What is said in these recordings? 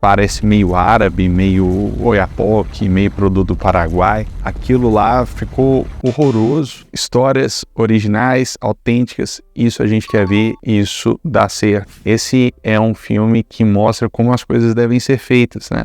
parece meio árabe, meio Oiapoque, meio produto do Paraguai. Aquilo lá ficou horroroso. Histórias originais, autênticas, isso a gente quer ver, isso dá certo. Esse é um filme que mostra como as coisas devem ser feitas, né?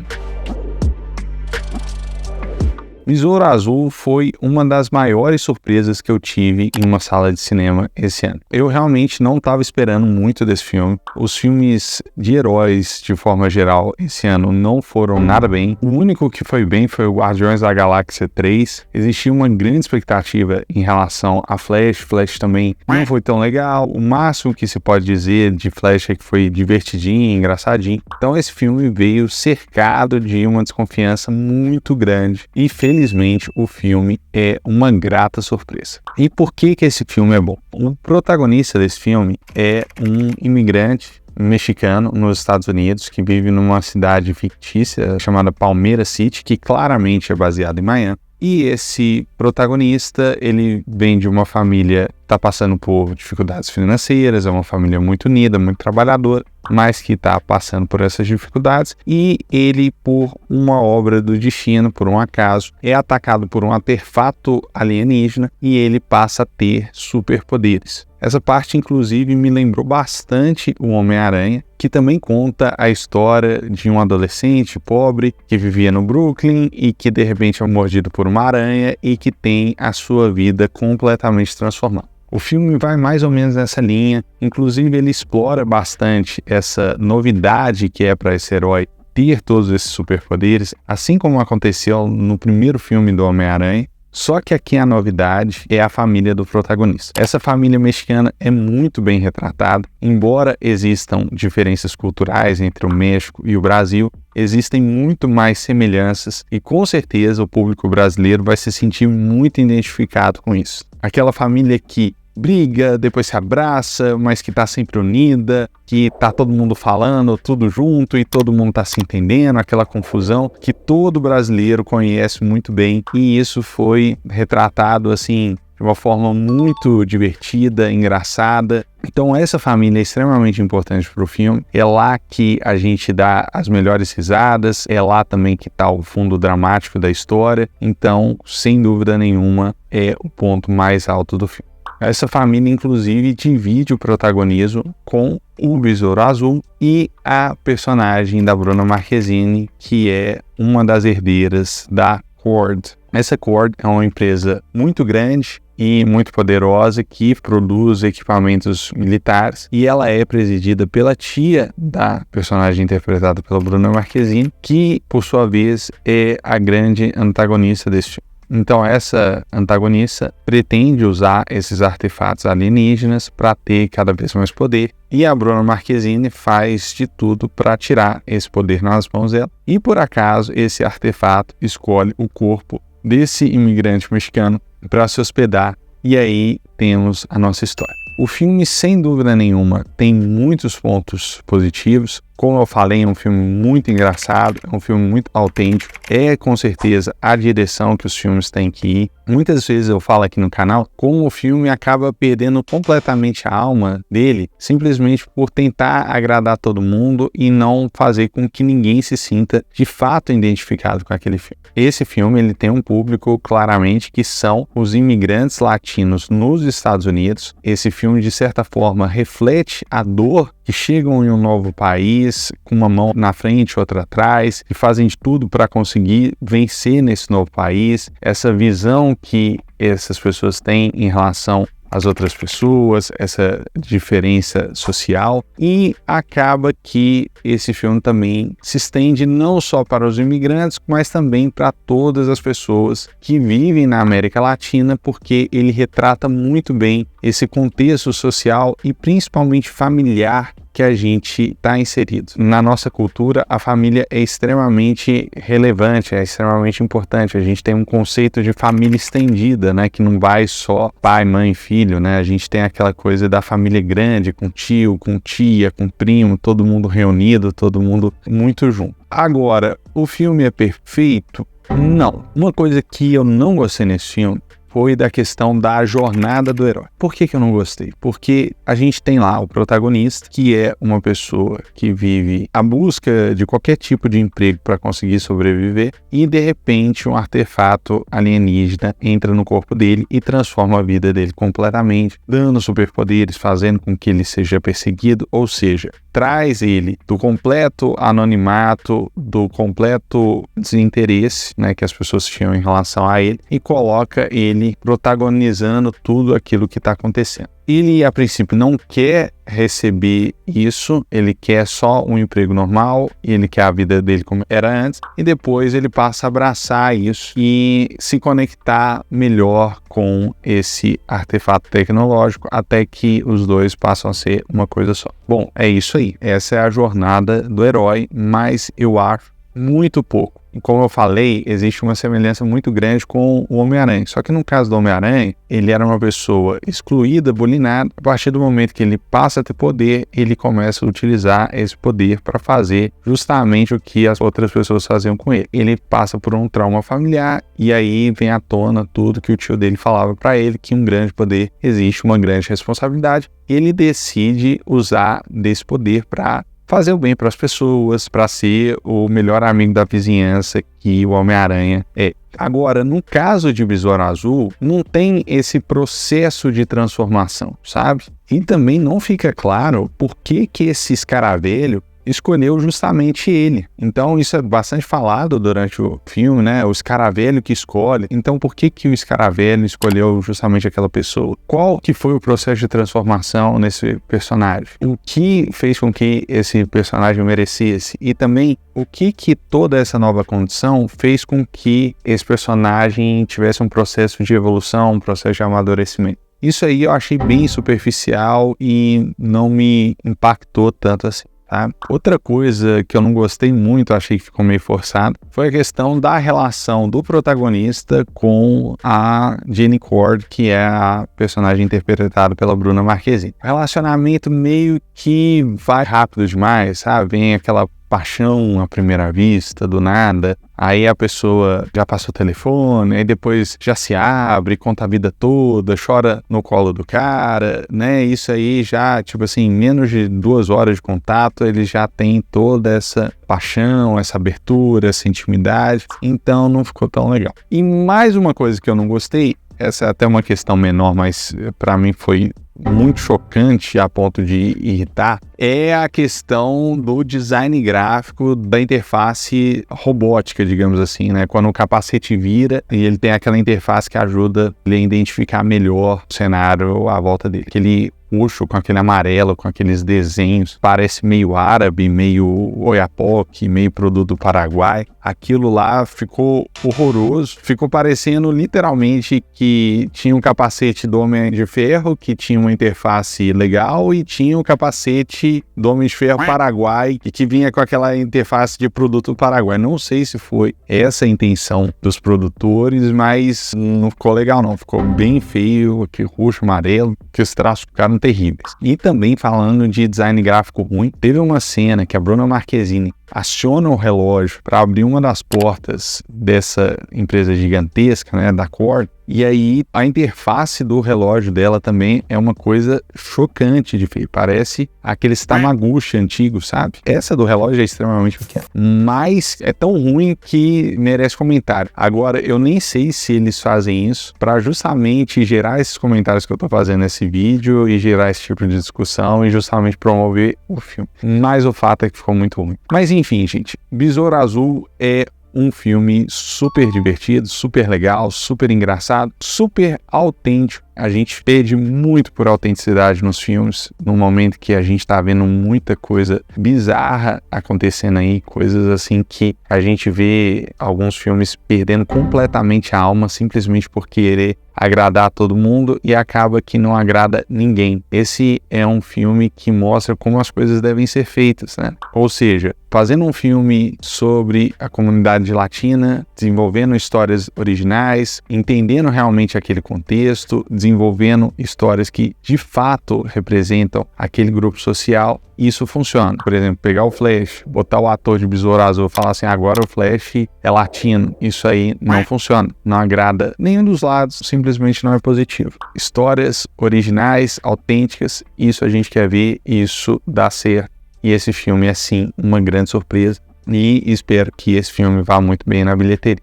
Besouro Azul foi uma das maiores surpresas que eu tive em uma sala de cinema esse ano. Eu realmente não estava esperando muito desse filme. Os filmes de heróis, de forma geral, esse ano não foram nada bem. O único que foi bem foi o Guardiões da Galáxia 3. Existia uma grande expectativa em relação a Flash. Flash também não foi tão legal. O máximo que se pode dizer de Flash é que foi divertidinho, engraçadinho. Então esse filme veio cercado de uma desconfiança muito grande e felizmente o filme é uma grata surpresa. E por que esse filme é bom? O protagonista desse filme é um imigrante mexicano nos Estados Unidos que vive numa cidade fictícia chamada Palmeiras City, que claramente é baseada em Miami. E esse protagonista, ele vem de uma família que está passando por dificuldades financeiras, é uma família muito unida, muito trabalhadora, mas que está passando por essas dificuldades, e ele, por uma obra do destino, por um acaso, é atacado por um artefato alienígena e ele passa a ter superpoderes. Essa parte, inclusive, me lembrou bastante o Homem-Aranha, que também conta a história de um adolescente pobre que vivia no Brooklyn e que, de repente, é mordido por uma aranha e que tem a sua vida completamente transformada. O filme vai mais ou menos nessa linha, inclusive ele explora bastante essa novidade que é para esse herói ter todos esses superpoderes, assim como aconteceu no primeiro filme do Homem-Aranha. Só que aqui a novidade é a família do protagonista. Essa família mexicana é muito bem retratada, embora existam diferenças culturais entre o México e o Brasil, existem muito mais semelhanças e com certeza o público brasileiro vai se sentir muito identificado com isso. Aquela família que briga, depois se abraça, mas que tá sempre unida, que tá todo mundo falando tudo junto e todo mundo tá se entendendo, aquela confusão que todo brasileiro conhece muito bem, e isso foi retratado assim de uma forma muito divertida, engraçada. Então essa família é extremamente importante para o filme, é lá que a gente dá as melhores risadas, é lá também que está o fundo dramático da história, então sem dúvida nenhuma é o ponto mais alto do filme. Essa família, inclusive, divide o protagonismo com o Besouro Azul e a personagem da Bruna Marquezine, que é uma das herdeiras da Cord. Essa Cord é uma empresa muito grande e muito poderosa que produz equipamentos militares, e ela é presidida pela tia da personagem interpretada pela Bruna Marquezine, que, por sua vez, é a grande antagonista desse filme. Então essa antagonista pretende usar esses artefatos alienígenas para ter cada vez mais poder, e a Bruna Marquezine faz de tudo para tirar esse poder nas mãos dela, e por acaso esse artefato escolhe o corpo desse imigrante mexicano para se hospedar, e aí temos a nossa história. O filme, sem dúvida nenhuma, tem muitos pontos positivos. Como eu falei, é um filme muito engraçado, é um filme muito autêntico. É, com certeza, a direção que os filmes têm que ir. Muitas vezes eu falo aqui no canal como o filme acaba perdendo completamente a alma dele, simplesmente por tentar agradar todo mundo e não fazer com que ninguém se sinta de fato identificado com aquele filme. Esse filme ele tem um público claramente que são os imigrantes latinos nos Estados Unidos. Esse filme, de certa forma, reflete a dor que chegam em um novo país, com uma mão na frente, outra atrás, e fazem de tudo para conseguir vencer nesse novo país. Essa visão que essas pessoas têm em relação às outras pessoas, essa diferença social, e acaba que esse filme também se estende não só para os imigrantes, mas também para todas as pessoas que vivem na América Latina, porque ele retrata muito bem esse contexto social e principalmente familiar que a gente está inserido. Na nossa cultura, a família é extremamente relevante, é extremamente importante. A gente tem um conceito de família estendida, né, que não vai só pai, mãe, filho, né? A gente tem aquela coisa da família grande, com tio, com tia, com primo, todo mundo reunido, todo mundo muito junto. Agora, o filme é perfeito? Não. Uma coisa que eu não gostei nesse filme foi da questão da jornada do herói. Por que eu não gostei? Porque a gente tem lá o protagonista, que é uma pessoa que vive à busca de qualquer tipo de emprego para conseguir sobreviver, e de repente um artefato alienígena entra no corpo dele e transforma a vida dele completamente, dando superpoderes, fazendo com que ele seja perseguido, ou seja, traz ele do completo anonimato, do completo desinteresse, né, que as pessoas tinham em relação a ele, e coloca ele protagonizando tudo aquilo que está acontecendo. Ele, a princípio, não quer receber isso, ele quer só um emprego normal, ele quer a vida dele como era antes, e depois ele passa a abraçar isso e se conectar melhor com esse artefato tecnológico, até que os dois passam a ser uma coisa só. Bom, é isso aí. Essa é a jornada do herói, mas eu acho muito pouco. E como eu falei, existe uma semelhança muito grande com o Homem-Aranha. Só que no caso do Homem-Aranha, ele era uma pessoa excluída, bulinada. A partir do momento que ele passa a ter poder, ele começa a utilizar esse poder para fazer justamente o que as outras pessoas faziam com ele. Ele passa por um trauma familiar e aí vem à tona tudo que o tio dele falava para ele, que um grande poder existe uma grande responsabilidade. Ele decide usar desse poder para fazer o bem para as pessoas, para ser o melhor amigo da vizinhança que o Homem-Aranha é. Agora, no caso de Besouro Azul, não tem esse processo de transformação, sabe? E também não fica claro por que esse escaravelho escolheu justamente ele. Então isso é bastante falado durante o filme, né? O escaravelho que escolhe. Então por que o escaravelho escolheu justamente aquela pessoa? Qual que foi o processo de transformação nesse personagem? O que fez com que esse personagem merecesse? E também o que toda essa nova condição fez com que esse personagem tivesse um processo de evolução, um processo de amadurecimento? Isso aí eu achei bem superficial e não me impactou tanto assim. Tá? Outra coisa que eu não gostei muito, achei que ficou meio forçado, foi a questão da relação do protagonista com a Jenny Cord, que é a personagem interpretada pela Bruna Marquezine. O relacionamento meio que vai rápido demais, sabe? Vem aquela paixão à primeira vista, do nada, aí a pessoa já passa o telefone, aí depois já se abre, conta a vida toda, chora no colo do cara, né? Isso aí já, tipo assim, em menos de 2 horas de contato, ele já tem toda essa paixão, essa abertura, essa intimidade, então não ficou tão legal. E mais uma coisa que eu não gostei, essa é até uma questão menor, mas para mim foi muito chocante a ponto de irritar, é a questão do design gráfico da interface robótica, digamos assim, né? Quando o capacete vira e ele tem aquela interface que ajuda ele a identificar melhor o cenário à volta dele. Aquele roxo com aquele amarelo, com aqueles desenhos, parece meio árabe, meio Oiapoque, meio produto do Paraguai. Aquilo lá ficou horroroso, ficou parecendo literalmente que tinha um capacete do Homem de Ferro, que tinha uma interface legal, e tinha um capacete do Homem de Ferro Paraguai, e que vinha com aquela interface de produto do Paraguai. Não sei se foi essa a intenção dos produtores, mas não ficou legal não, ficou bem feio, aquele roxo, amarelo, que os traços ficaram terríveis. E também falando de design gráfico ruim, teve uma cena que a Bruna Marquezine aciona o relógio para abrir uma das portas dessa empresa gigantesca, né, da Cord, e aí a interface do relógio dela também é uma coisa chocante de feio, parece aqueles Tamagotchi antigos, sabe? Essa do relógio é extremamente pequena, mas é tão ruim que merece comentário. Agora, eu nem sei se eles fazem isso para justamente gerar esses comentários que eu tô fazendo nesse vídeo e gerar esse tipo de discussão e justamente promover o filme, mas o fato é que ficou muito ruim. Mas enfim, gente, Besouro Azul é um filme super divertido, super legal, super engraçado, super autêntico. A gente pede muito por autenticidade nos filmes, no momento que a gente está vendo muita coisa bizarra acontecendo aí, coisas assim que a gente vê alguns filmes perdendo completamente a alma simplesmente por querer agradar todo mundo e acaba que não agrada ninguém. Esse é um filme que mostra como as coisas devem ser feitas, né? Ou seja, fazendo um filme sobre a comunidade latina, desenvolvendo histórias originais, entendendo realmente aquele contexto, desenvolvendo histórias que de fato representam aquele grupo social, isso funciona. Por exemplo, pegar o Flash, botar o ator de Besouro Azul e falar assim, agora o Flash é latino, isso aí não funciona, não agrada nenhum dos lados, simplesmente simplesmente não é positivo. Histórias originais, autênticas, isso a gente quer ver, isso dá certo. E esse filme é sim uma grande surpresa e espero que esse filme vá muito bem na bilheteria.